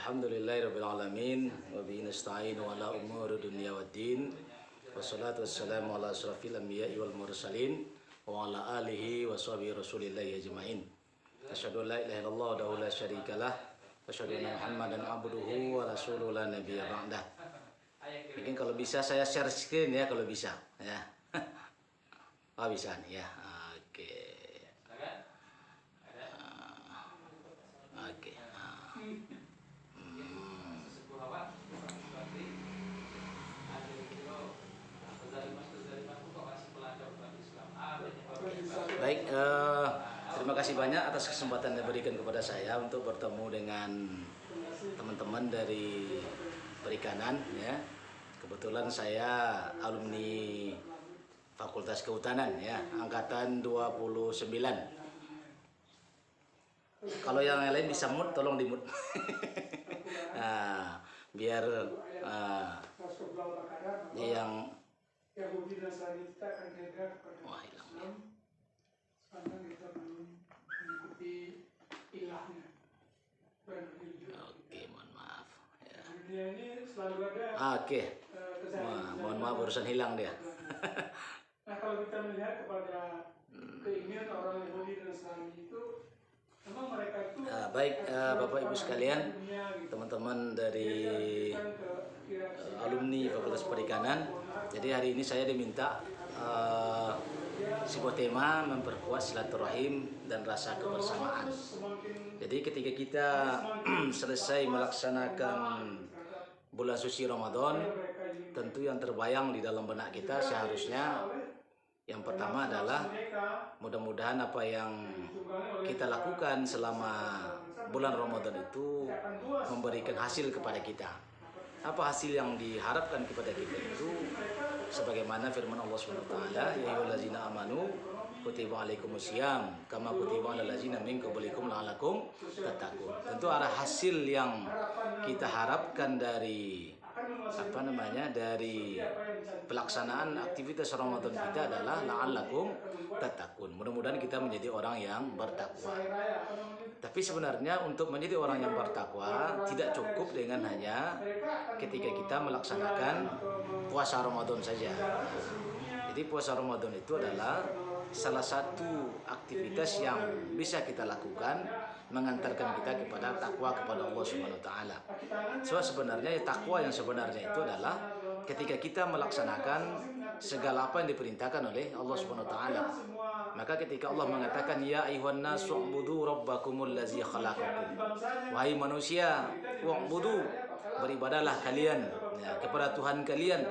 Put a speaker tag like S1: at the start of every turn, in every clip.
S1: Alhamdulillahirabbil alamin wa bihi nasta'inu ala umuri dunya waddin. Wassalatu wassalamu ala asyrafil anbiya'i wal mursalin wa ala alihi wa sahbihi rasulillahi ajmain. Asyhadu an la ilaha illallah wa la syarikalah wa asyhadu anna Muhammadan abduhu wa rasuluhu la nabiyya ba'dah. Mungkin kalau bisa saya share screen ya, kalau bisa ya. Oh bisa nih ya. Oke. Oke. Baik, terima kasih banyak atas kesempatan yang diberikan kepada saya untuk bertemu dengan teman-teman dari perikanan ya. Kebetulan saya alumni Fakultas Kehutanan ya, angkatan 29. Kalau yang lain bisa mute, tolong di mute. Nah, biar yang wah hilang. Oke, mohon maaf ya. Oke. Mohon maaf barusan hilang dia.
S2: Nah, kalau kita melihat kepada keinginan orang Yahudi dan Nasrani itu, memang mereka itu
S1: baik, Bapak Ibu sekalian, teman-teman dari alumni Fakultas Perikanan. Jadi hari ini saya diminta sebuah tema memperkuat silaturahim dan rasa kebersamaan. Jadi ketika kita selesai melaksanakan bulan suci Ramadan, tentu yang terbayang di dalam benak kita seharusnya yang pertama adalah mudah-mudahan apa yang kita lakukan selama bulan Ramadan itu memberikan hasil kepada kita. Apa hasil yang diharapkan kepada kita itu sebagaimana firman Allah SWT, ya ayyuhallazina amanu kutiba alaikumusiyam kama kutiba alal ladzina min qablikum la'allakum tattaqun. Tentu ada hasil yang kita harapkan dari dari pelaksanaan aktivitas Ramadan kita adalah la'allakum tattaqun. Mudah-mudahan kita menjadi orang yang bertakwa. Tapi sebenarnya untuk menjadi orang yang bertakwa tidak cukup dengan hanya ketika kita melaksanakan puasa Ramadan saja. Jadi puasa Ramadan itu adalah salah satu aktivitas yang bisa kita lakukan mengantarkan kita kepada takwa kepada Allah Subhanahu wa taala. So sebenarnya takwa yang sebenarnya itu adalah ketika kita melaksanakan segala apa yang diperintahkan oleh Allah Subhanahu wa taala. Maka ketika Allah mengatakan ya ayyuhan nasu ubudu rabbakumul ladzi khalaqakum. Wahai manusia, ubudu, beribadahlah kalian ya, kepada Tuhan kalian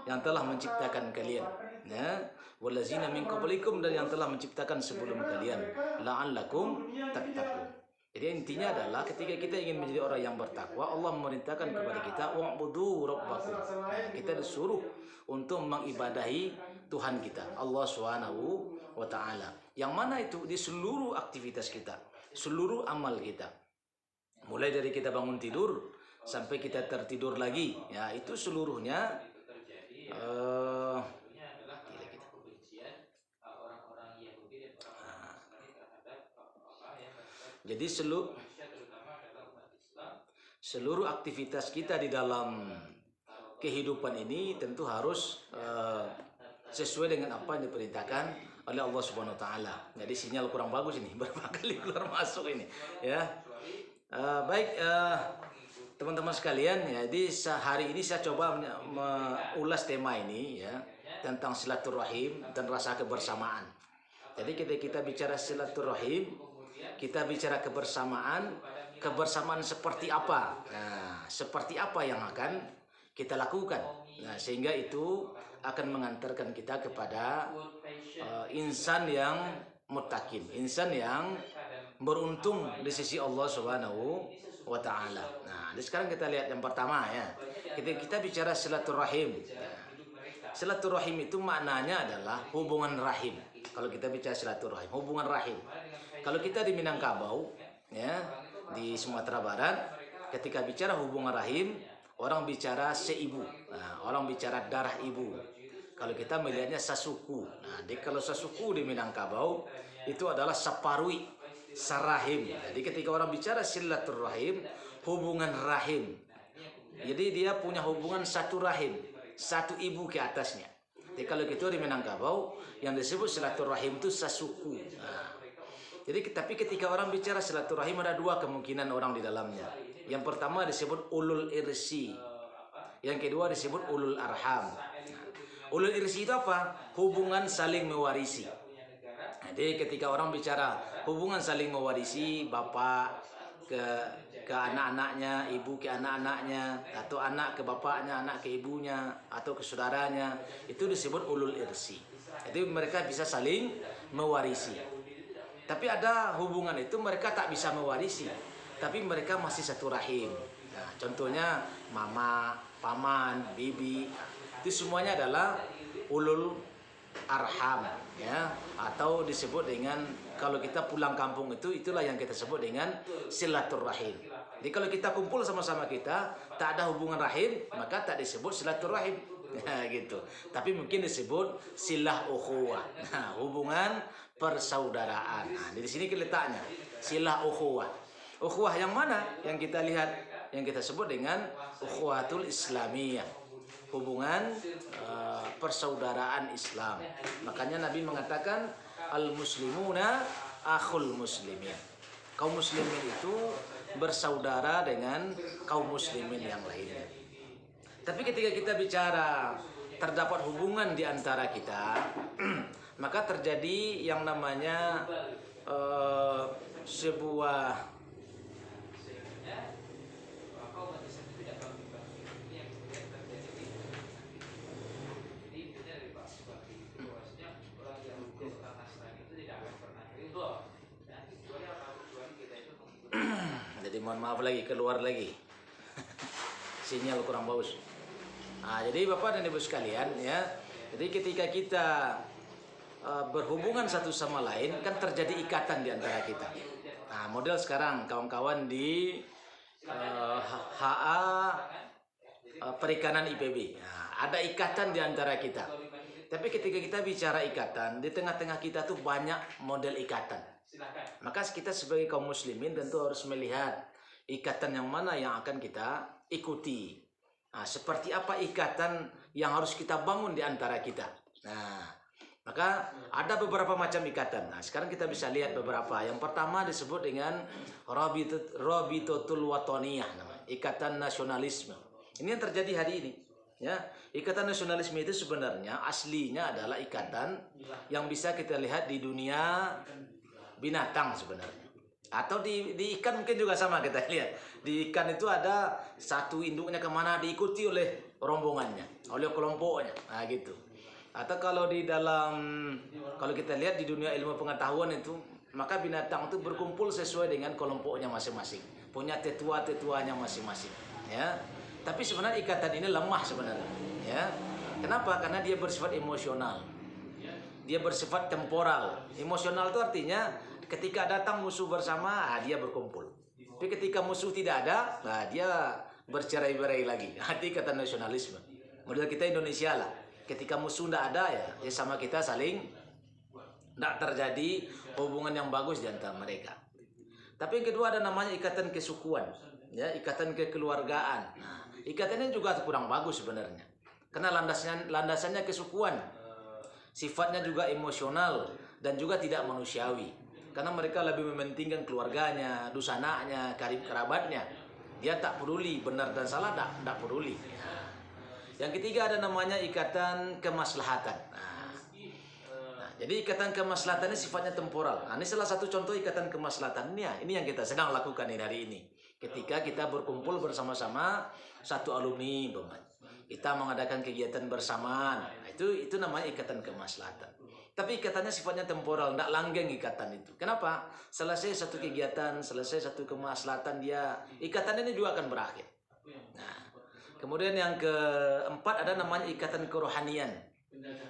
S1: yang telah menciptakan kalian. Ya, wallazina min qablikum, dan yang telah menciptakan sebelum kalian, la'allakum tattaqun. Jadi intinya adalah ketika kita ingin menjadi orang yang bertakwa, Allah memerintahkan kepada kita wa'budu rabbakum. Kita disuruh untuk mengibadahi Tuhan kita, Allah Subhanahu wa taala. Yang mana itu di seluruh aktivitas kita, seluruh amal kita. Mulai dari kita bangun tidur sampai kita tertidur lagi, ya itu seluruhnya jadi seluruh aktivitas kita di dalam kehidupan ini tentu harus sesuai dengan apa yang diperintahkan oleh Allah Subhanahu wa taala. Jadi sinyal kurang bagus ini, berapa kali keluar masuk ini ya. Baik teman-teman sekalian, ya, jadi hari ini saya coba mengulas tema ini ya, tentang silaturahim dan rasa kebersamaan. Jadi ketika kita bicara silaturahim, kita bicara kebersamaan, kebersamaan seperti apa? Nah, seperti apa yang akan kita lakukan? Nah, sehingga itu akan mengantarkan kita kepada insan yang muttaqin, insan yang beruntung di sisi Allah Subhanahu wa taala. Nah, sekarang kita lihat yang pertama ya. Ketika kita bicara silaturahim. Ya, silaturahim itu maknanya adalah hubungan rahim. Kalau kita bicara silaturahim, hubungan rahim. Kalau kita di Minangkabau, ya, di Sumatera Barat, ketika bicara hubungan rahim, orang bicara seibu, nah, orang bicara darah ibu. Kalau kita melihatnya sasuku. Nah, kalau sasuku di Minangkabau itu adalah saparui, sarahim. Jadi ketika orang bicara silaturahim, hubungan rahim. Jadi dia punya hubungan satu rahim, satu ibu ke atasnya. Jadi kalau gitu di Minangkabau yang disebut silaturahim itu sasuku. Nah, jadi tapi ketika orang bicara silaturahim ada dua kemungkinan orang di dalamnya. Yang pertama disebut ulul irsi. Yang kedua disebut ulul arham. Nah, ulul irsi itu apa? Hubungan saling mewarisi. Jadi ketika orang bicara hubungan saling mewarisi, bapak ke anak-anaknya, ibu ke anak-anaknya, atau anak ke bapaknya, anak ke ibunya, atau ke saudaranya, itu disebut ulul irsi. Jadi mereka bisa saling mewarisi. Tapi ada hubungan itu mereka tak bisa mewarisi, tapi mereka masih satu rahim. Nah, contohnya mama, paman, bibi, itu semuanya adalah ulul arham, ya, atau disebut dengan kalau kita pulang kampung itulah yang kita sebut dengan silaturahim. Jadi kalau kita kumpul sama-sama kita tak ada hubungan rahim, maka tak disebut silaturahim. Nah, gitu. Tapi mungkin disebut silah ukhuwah. Nah, hubungan persaudaraan. Nah, di sini letaknya silah ukhuwah. Ukhuwah yang mana? Yang kita lihat, yang kita sebut dengan ukhuwatul islamiyah. Hubungan persaudaraan Islam. Makanya Nabi mengatakan al-muslimuna akhul muslimin. Kaum muslimin itu bersaudara dengan kaum muslimin yang lainnya. Tapi ketika kita bicara terdapat hubungan di antara kita, maka terjadi yang namanya sebuah jadi mohon maaf lagi, keluar lagi sinyal kurang bagus. Nah, jadi Bapak dan Ibu sekalian, ya, jadi ketika kita berhubungan satu sama lain kan terjadi ikatan di antara kita. Nah, model sekarang kawan-kawan di HA Perikanan IPB, nah, ada ikatan di antara kita. Tapi ketika kita bicara ikatan, di tengah-tengah kita tuh banyak model ikatan. Maka kita sebagai kaum muslimin tentu harus melihat ikatan yang mana yang akan kita ikuti. Nah, seperti apa ikatan yang harus kita bangun di antara kita. Nah, maka ada beberapa macam ikatan. Nah, sekarang kita bisa lihat beberapa. Yang pertama disebut dengan Rabitatul Wataniyah, namanya ikatan nasionalisme. Ini yang terjadi hari ini. Ya, ikatan nasionalisme itu sebenarnya aslinya adalah ikatan yang bisa kita lihat di dunia binatang sebenarnya, atau di ikan mungkin juga sama kita lihat. Di ikan itu ada satu induknya kemana diikuti oleh rombongannya, oleh kelompoknya, nah gitu. Atau kalau di dalam, kalau kita lihat di dunia ilmu pengetahuan itu, maka binatang itu berkumpul sesuai dengan kelompoknya masing-masing, punya tetua-tetuanya masing-masing, ya. Tapi sebenarnya ikatan ini lemah sebenarnya, ya. Kenapa? Karena dia bersifat emosional, dia bersifat temporal. Emosional itu artinya ketika datang musuh bersama, dia berkumpul. Tapi ketika musuh tidak ada, dia bercerai-berai lagi. Itu ikatan nasionalisme. Model kita Indonesia lah. Ketika musuh tidak ada, ya sama kita saling tidak terjadi hubungan yang bagus di antara mereka. Tapi yang kedua ada namanya ikatan kesukuan, ya, ikatan kekeluargaan. Nah, ikatan ini juga kurang bagus sebenarnya. Karena landasannya kesukuan. Sifatnya juga emosional dan juga tidak manusiawi. Karena mereka lebih mementingkan keluarganya, dusananya, karib kerabatnya. Dia tak peduli benar dan salah, tak peduli. Nah, yang ketiga ada namanya ikatan kemaslahatan. Nah, jadi ikatan kemaslahatan ini sifatnya temporal. Nah, ini salah satu contoh ikatan kemaslahatan ini yang kita sedang lakukan hari ini. Ketika kita berkumpul bersama-sama satu alumni, kita mengadakan kegiatan bersamaan. Nah, itu namanya ikatan kemaslahatan. Tapi ikatannya sifatnya temporal, tidak langgeng ikatan itu. Kenapa? Selesai satu kegiatan, selesai satu kemaslahatan ikatan ini juga akan berakhir. Nah, kemudian yang keempat ada namanya ikatan kerohanian.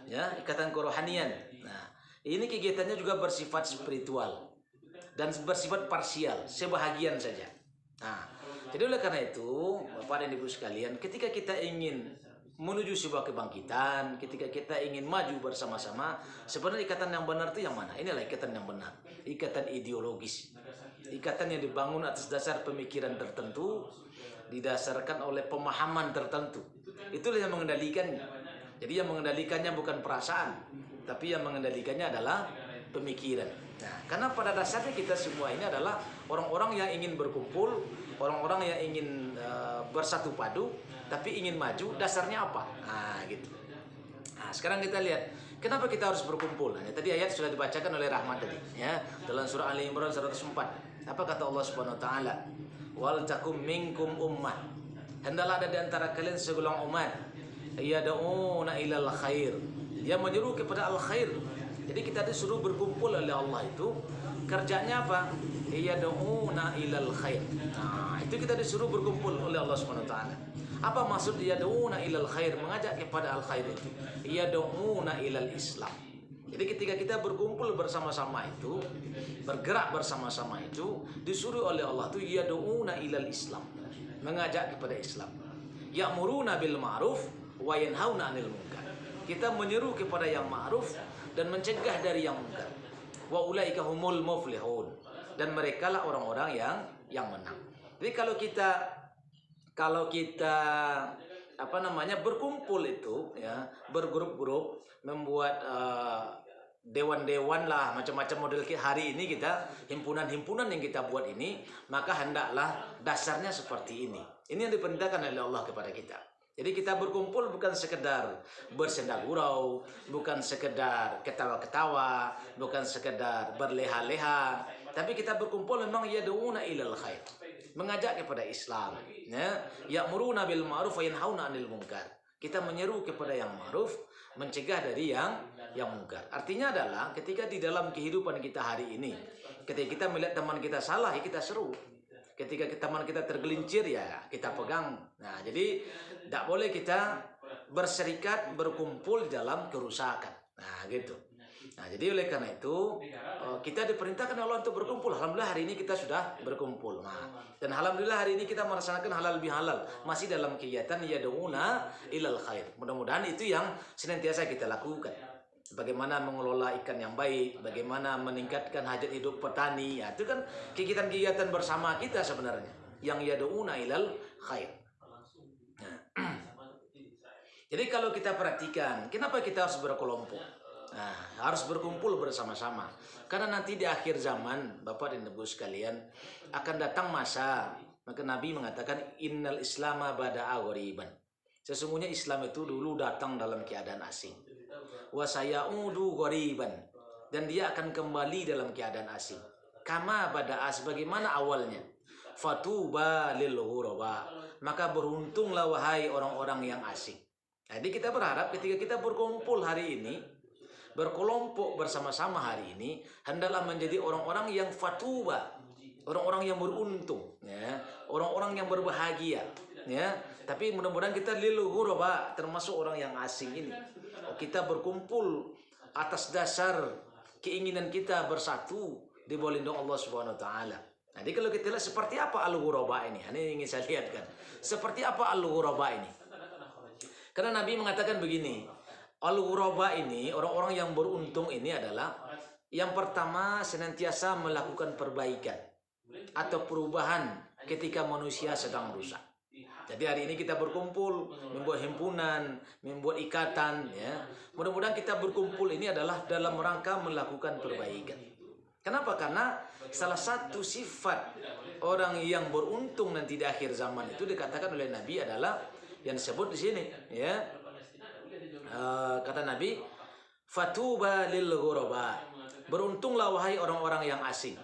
S1: Ya, ikatan kerohanian. Nah, ini kegiatannya juga bersifat spiritual dan bersifat parsial, sebahagian saja. Nah, jadi oleh karena itu, Bapak dan Ibu sekalian, ketika kita ingin menuju sebuah kebangkitan, ketika kita ingin maju bersama-sama, sebenarnya ikatan yang benar itu yang mana? Inilah ikatan yang benar, ikatan ideologis. Ikatan yang dibangun atas dasar pemikiran tertentu, didasarkan oleh pemahaman tertentu. Itulah yang mengendalikannya. Jadi yang mengendalikannya bukan perasaan, tapi yang mengendalikannya adalah pemikiran. Nah, karena pada dasarnya kita semua ini adalah orang-orang yang ingin berkumpul, orang-orang yang ingin bersatu padu, tapi ingin maju. Dasarnya apa? Nah, gitu. Nah, sekarang kita lihat kenapa kita harus berkumpul. Nah, tadi ayat sudah dibacakan oleh Rahmat tadi, ya, dalam surah Ali Imran 104. Apa kata Allah Subhanahu wa taala? Wal takum minkum ummah. Hendaklah ada di antara kalian segolong umat yad'una ilal khair. Dia menyeru kepada al khair. Jadi kita disuruh berkumpul oleh Allah itu kerjanya apa? Yad'una ilal khair. Nah, itu kita disuruh berkumpul oleh Allah Subhanahu wa taala. Apa maksud yad'una ilal khair? Mengajak kepada al khair itu. Yad'una ilal Islam. Jadi ketika kita berkumpul bersama-sama itu, bergerak bersama-sama itu, disuruh oleh Allah itu yad'una ilal Islam. Mengajak kepada Islam. Ya'muruna bil ma'ruf wa yanhauna 'anil munkar. Kita menyeru kepada yang ma'ruf dan mencegah dari yang munkar. Wa ulaika humul muflihun. Dan merekalah orang-orang yang menang. Jadi kalau kita berkumpul itu, ya, bergrup-grup, membuat dewan-dewan lah, macam-macam model hari ini kita, himpunan-himpunan yang kita buat ini, maka hendaklah dasarnya seperti ini. Ini yang diperintahkan oleh Allah kepada kita. Jadi kita berkumpul bukan sekedar bersenda gurau, bukan sekedar ketawa-ketawa, bukan sekedar berleha-leha, tapi kita berkumpul memang yad'una ilal khair, mengajak kepada Islam, ya, ya'muruna bil ma'ruf wa yanhauna 'anil munkar. Kita menyeru kepada yang ma'ruf, mencegah dari yang munkar. Artinya adalah ketika di dalam kehidupan kita hari ini, ketika kita melihat teman kita salah, ya kita seru. Ketika teman kita tergelincir, ya kita pegang. Nah, jadi tidak boleh kita berserikat, berkumpul dalam kerusakan. Nah, gitu. Nah, jadi oleh karena itu kita diperintahkan Allah untuk berkumpul. Alhamdulillah hari ini kita sudah berkumpul. Nah, dan alhamdulillah hari ini kita merasakan halal bihalal, masih dalam kegiatan yad'una ilal khair. Mudah-mudahan itu yang senantiasa kita lakukan. Bagaimana mengelola ikan yang baik, bagaimana meningkatkan hajat hidup petani, ya, itu kan kegiatan-kegiatan bersama kita sebenarnya yang yad'una ilal khair. Nah, jadi kalau kita perhatikan, kenapa kita harus berkelompok? Nah, harus berkumpul bersama-sama. Karena nanti di akhir zaman, Bapak dan Ibu sekalian, akan datang masa, maka Nabi mengatakan innal islama bada'a ghariban. Sesungguhnya Islam itu dulu datang dalam keadaan asing. Wa sayaudu ghariban, dan dia akan kembali dalam keadaan asing. Kama bada'a, sebagaimana awalnya. Fatuba lil ghuraba, maka beruntunglah wahai orang-orang yang asing. Jadi kita berharap ketika kita berkumpul hari ini, berkelompok bersama-sama hari ini, hendaklah menjadi orang-orang yang fatuba, orang-orang yang beruntung, ya, orang-orang yang berbahagia, ya. Tapi mudah-mudahan kita lil ghuraba, termasuk orang yang asing ini. Kita berkumpul atas dasar keinginan kita bersatu di bawah lindung Allah Subhanahu wa taala. Jadi kalau kita lihat seperti apa al-ghuraba ini ingin saya lihatkan. Seperti apa al-ghuraba ini? Karena Nabi mengatakan begini, al-ghuraba ini, orang-orang yang beruntung ini adalah yang pertama senantiasa melakukan perbaikan atau perubahan ketika manusia sedang rusak. Jadi hari ini kita berkumpul, membuat himpunan, membuat ikatan, ya. Mudah-mudahan kita berkumpul ini adalah dalam rangka melakukan perbaikan. Kenapa? Karena salah satu sifat orang yang beruntung nanti di akhir zaman itu dikatakan oleh Nabi adalah yang disebut di sini, ya. Kata Nabi, fatuba lil ghuraba. Beruntunglah wahai orang-orang yang asing.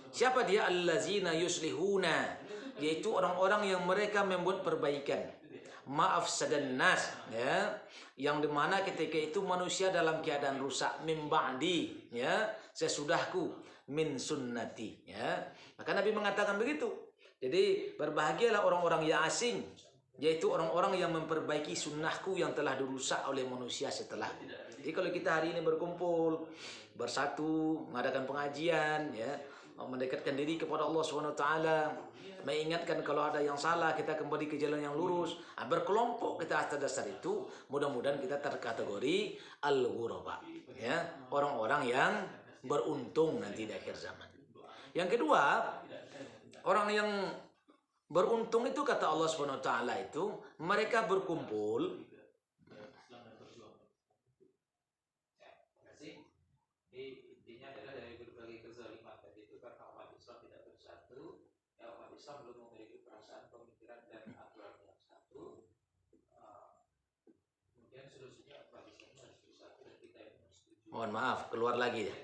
S1: Siapa dia? Allazina yuslihuna, yaitu orang-orang yang mereka membuat perbaikan. Maaf sadan nas, ya, yang dimana ketika itu manusia dalam keadaan rusak, min ba'di, ya, sesudahku, min sunnati, ya. Maka Nabi mengatakan begitu. Jadi berbahagialah orang-orang yang asing, yaitu orang-orang yang memperbaiki sunnahku yang telah dirusak oleh manusia setelahku. Jadi kalau kita hari ini berkumpul, bersatu, mengadakan pengajian, ya, mendekatkan diri kepada Allah Subhanahu wa taala, mengingatkan kalau ada yang salah, kita kembali ke jalan yang lurus, berkelompok kita atas dasar itu, mudah-mudahan kita terkategori al-ghuraba, ya, orang-orang yang beruntung nanti di akhir zaman. Yang kedua, Orang yang beruntung itu kata Allah Subhanahu wa taala itu mereka berkumpul
S3: intinya adalah dari berbagai kezaliman tadi itu karena umat Islam tidak bersatu, ya umat Islam belum memiliki perasaan, pemikiran dan aturan yang satu. Kemudian solusinya umat Islam harus bersatu dan kita yang harus setuju.
S1: mohon maaf keluar lagi ya.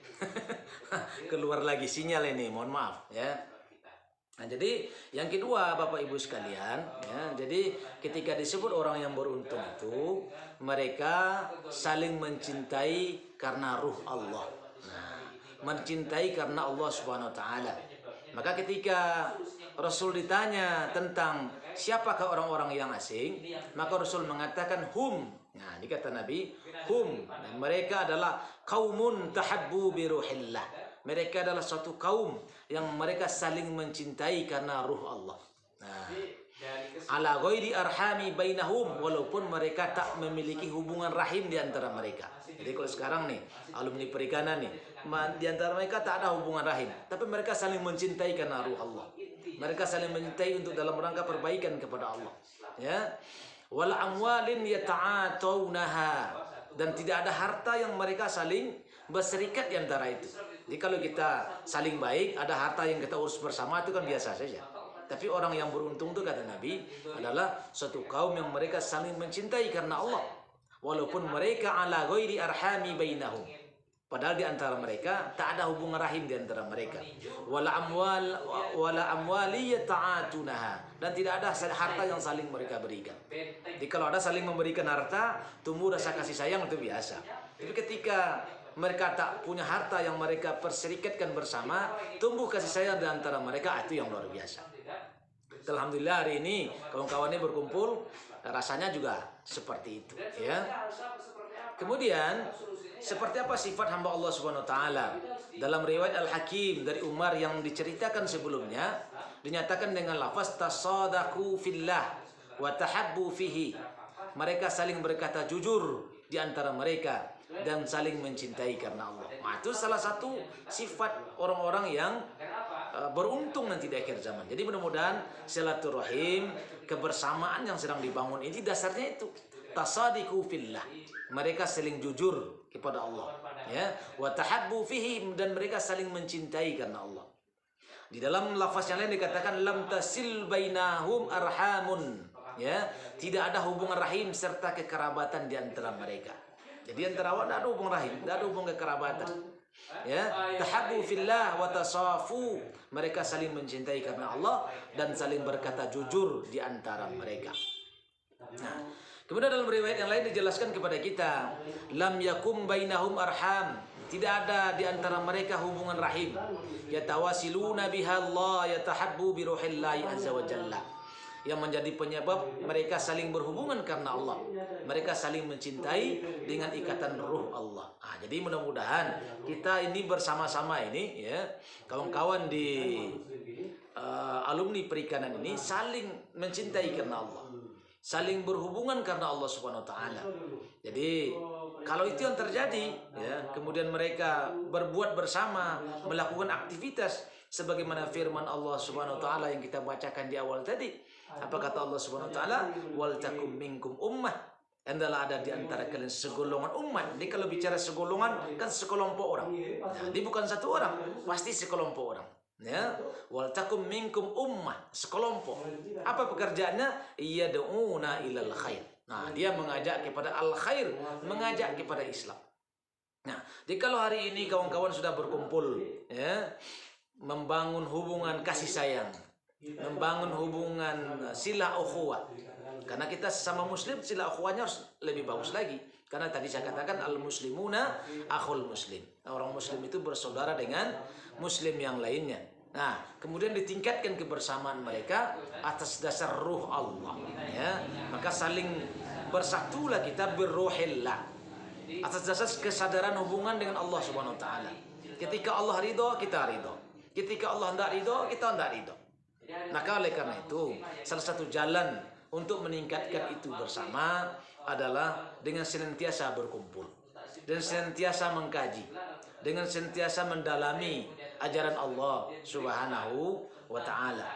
S1: Keluar lagi sinyal ini, mohon maaf ya. Nah, jadi yang kedua Bapak Ibu sekalian ya, jadi ketika disebut orang yang beruntung itu mereka saling mencintai karena ruh Allah. Nah, mencintai karena Allah Subhanahu wa taala. Maka ketika Rasul ditanya tentang siapakah orang-orang yang asing, maka Rasul mengatakan hum. Nah, ini kata Nabi, hum. Dan mereka adalah qaumun tahabbu bi ruhillah. Mereka adalah suatu kaum yang mereka saling mencintai karena ruh Allah. Nah, ala ghairi arhami bainahum, walaupun mereka tak memiliki hubungan rahim di antara mereka. Jadi kalau sekarang nih alumni perikanan nih, di antara mereka tak ada hubungan rahim, tapi mereka saling mencintai karena ruh Allah. Mereka saling mencintai untuk dalam rangka perbaikan kepada Allah. Ya. Wal amwalin yata'atawnaha, dan tidak ada harta yang mereka saling berserikat di antara itu. Jadi kalau kita saling baik, ada harta yang kita urus bersama itu kan biasa saja. Tapi orang yang beruntung itu kata Nabi adalah suatu kaum yang mereka saling mencintai karena Allah. Walaupun mereka ala ghairi arhami bainahum. Padahal di antara mereka tak ada hubungan rahim di antara mereka. Wala amwali yata'atunaha, dan tidak ada harta yang saling mereka berikan. Jadi kalau ada saling memberikan harta, tumbuh rasa kasih sayang itu biasa. Tapi ketika mereka tak punya harta yang mereka perserikatkan bersama, tumbuh kasih sayang di antara mereka, itu yang luar biasa. Alhamdulillah hari ini kawan-kawan ini berkumpul, rasanya juga seperti itu ya. Kemudian seperti apa sifat hamba Allah Subhanahu wa taala? Dalam riwayat Al-Hakim dari Umar yang diceritakan sebelumnya, dinyatakan dengan lafaz tasadaqu fillah wa tahabbu fihi. Mereka saling berkata jujur di antara mereka dan saling mencintai karena Allah. Nah, itu salah satu sifat orang-orang yang beruntung nanti di akhir zaman. Jadi mudah-mudahan silaturahim, kebersamaan yang sedang dibangun ini dasarnya itu tasadiqu fillah. Mereka saling jujur kepada Allah, ya. Wa tahabbu fihi, dan mereka saling mencintai karena Allah. Di dalam lafaz yang lain dikatakan lam tasil bainahum arhamun, ya. Tidak ada hubungan rahim serta kekerabatan di antara mereka. Jadi antara awak tidak ada hubungan rahim, tidak ada hubungan kekerabatan. Ya, tahabbu fillah wa tasafu. Mereka saling mencintai karena Allah dan saling berkata jujur di antara mereka. Nah, kemudian dalam riwayat yang lain dijelaskan kepada kita, lam yakum bainahum arham. Tidak ada di antara mereka hubungan rahim. Yatawasiluna biha Allah, yatahabbu bi ruhillahi azza wa jalla. Yang menjadi penyebab mereka saling berhubungan karena Allah. Mereka saling mencintai dengan ikatan ruh Allah. Nah, jadi mudah-mudahan kita ini bersama-sama ini ya, kawan-kawan di alumni perikanan ini saling mencintai karena Allah. Saling berhubungan karena Allah Subhanahu wa taala. Jadi kalau itu yang terjadi ya, kemudian mereka berbuat bersama, melakukan aktivitas sebagaimana firman Allah Subhanahu wa taala yang kita bacakan di awal tadi. Apa kata Allah Subhanahu wa taala? Wal takum minkum ummah. Hendaklah ada di antara kalian segolongan umat. Jadi kalau bicara segolongan kan sekelompok orang. Jadi bukan satu orang, pasti sekelompok orang. Ya, wal takum minkum ummah, sekelompok. Apa pekerjaannya? Yad'una ilal khair. Nah, dia mengajak kepada al khair, mengajak kepada Islam. Nah, jadi kalau hari ini kawan-kawan sudah berkumpul ya, membangun hubungan kasih sayang, membangun hubungan sila ukhuwah. Karena kita sesama muslim sila ukhuwahnya harus lebih bagus lagi. Karena tadi saya katakan al-muslimuna akhul muslim. Orang muslim itu bersaudara dengan muslim yang lainnya. Nah, kemudian ditingkatkan kebersamaan mereka atas dasar ruh Allah, ya. Maka saling bersatulah kita birruhillah. Atas dasar kesadaran hubungan dengan Allah Subhanahu wa taala. Ketika Allah ridho, kita ridho. Ketika Allah tidak ridho, kita tidak ridho. Maka oleh karena itu, salah satu jalan untuk meningkatkan itu bersama adalah dengan senantiasa berkumpul, dan senantiasa mengkaji, dengan senantiasa mendalami ajaran Allah Subhanahu wa taala.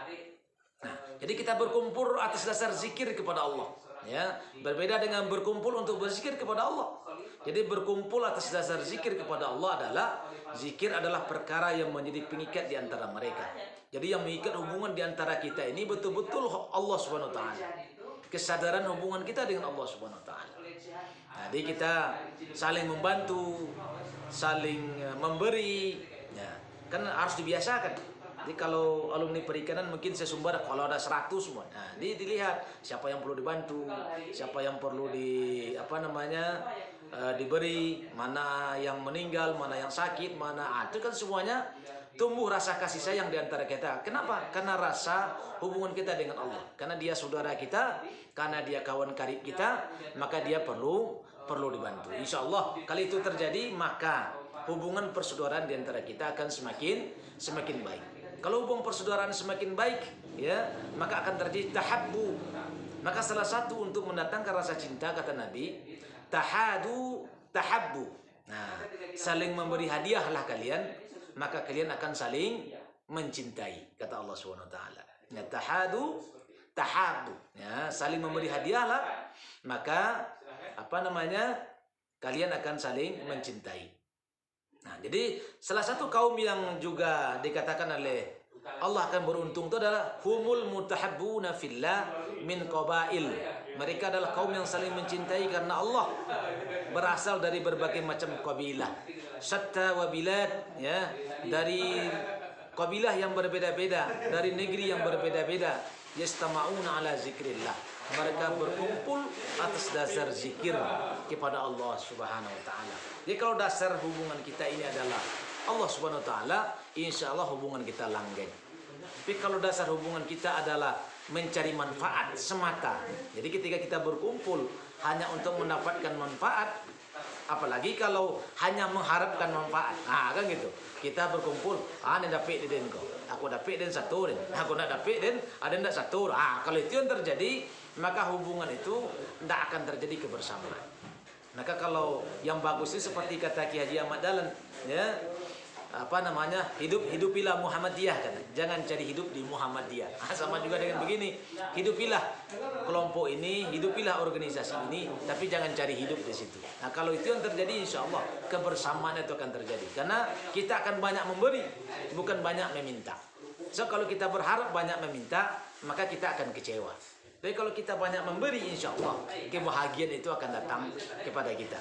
S1: Nah, jadi kita berkumpul atas dasar zikir kepada Allah, ya. Berbeda dengan berkumpul untuk berzikir kepada Allah. Jadi berkumpul atas dasar zikir kepada Allah adalah zikir adalah perkara yang menjadi pengikat di antara mereka. Jadi yang mengikat hubungan di antara kita ini betul-betul Allah Subhanahu wa taala. Kesadaran hubungan kita dengan Allah Subhanahu wa taala. Jadi kita saling membantu, saling memberi, ya. Kan harus dibiasakan. Jadi kalau alumni perikanan mungkin saya sumber kalau ada 100 semua. Nah, dilihat siapa yang perlu dibantu, siapa yang perlu diberi, mana yang meninggal, mana yang sakit, itu kan semuanya tumbuh rasa kasih sayang di antara kita. Kenapa? Karena rasa hubungan kita dengan Allah. Karena dia saudara kita, karena dia kawan karib kita, maka dia perlu dibantu. Insya Allah kalau itu terjadi maka hubungan persaudaraan di antara kita akan semakin baik. Kalau hubungan persaudaraan semakin baik, ya, maka akan terjadi tahabbu. Maka salah satu untuk mendatangkan rasa cinta kata Nabi, tahadu tahabbu. Nah, saling memberi hadiahlah kalian, maka kalian akan saling mencintai kata Allah Subhanahu wa taala. Ya, tahadu tahabbu. Ya, saling memberi hadiahlah, maka kalian akan saling mencintai. Nah, jadi salah satu kaum yang juga dikatakan oleh Allah akan beruntung itu adalah humul mutahabbuna fillah min qabail. Mereka adalah kaum yang saling mencintai karena Allah, berasal dari berbagai macam kabilah. Syatta wa bilad, ya, dari kabilah yang berbeda-beda, dari negeri yang berbeda-beda. Yastama'una ala zikrillah. Mereka berkumpul atas dasar zikir kepada Allah Subhanahu wa taala. Jadi kalau dasar hubungan kita ini adalah Allah Subhanahu wa taala, insya Allah hubungan kita langgeng. Tapi kalau dasar hubungan kita adalah mencari manfaat semata, jadi ketika kita berkumpul hanya untuk mendapatkan manfaat, apalagi kalau hanya mengharapkan manfaat, kan gitu. Kita berkumpul, ini dapat den kau, aku dapat den satu den, aku nak dapat den, ada ndak satu. Kalau itu yang terjadi, maka hubungan itu tidak akan terjadi kebersamaan. Maka kalau yang bagus itu seperti kata Ki Haji Ahmad Dahlan, ya, hidupilah Muhammadiyah, kan? Jangan cari hidup di Muhammadiyah. Sama juga dengan begini, hidupilah kelompok ini, hidupilah organisasi ini, tapi jangan cari hidup di situ. Nah, kalau itu yang terjadi, insya Allah kebersamaan itu akan terjadi, karena kita akan banyak memberi, bukan banyak meminta. So kalau kita berharap banyak meminta, maka kita akan kecewa. Tapi kalau kita banyak memberi, insya Allah kebahagiaan itu akan datang kepada kita.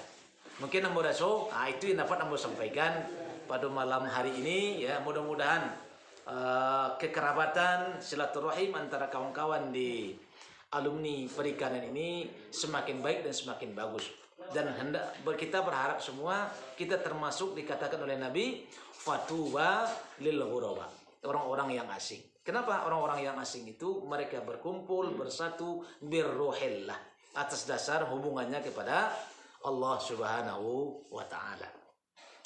S1: Mungkin Amboraso, itu yang dapat Ambo sampaikan pada malam hari ini, ya. Mudah-mudahan kekerabatan silaturahim antara kawan-kawan di alumni perikanan ini semakin baik dan semakin bagus. Dan kita berharap semua kita termasuk dikatakan oleh Nabi fatuba lil ghuraba, orang-orang yang asing. Kenapa orang-orang yang asing itu mereka berkumpul bersatu birruhillah atas dasar hubungannya kepada Allah Subhanahu wa taala.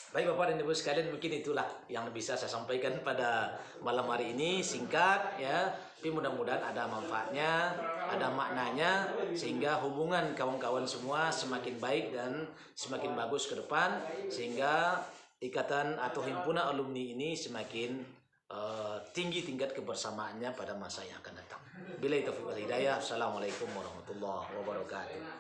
S1: Baik Bapak dan Ibu sekalian, mungkin itulah yang bisa saya sampaikan pada malam hari ini, singkat, ya, tapi mudah-mudahan ada manfaatnya, ada maknanya, sehingga hubungan kawan-kawan semua semakin baik dan semakin bagus ke depan, sehingga ikatan atau himpunan alumni ini semakin tinggi tingkat kebersamaannya pada masa yang akan datang. Billahi taufiq wal hidayah. Assalamualaikum warahmatullahi wabarakatuh.
S2: Ya.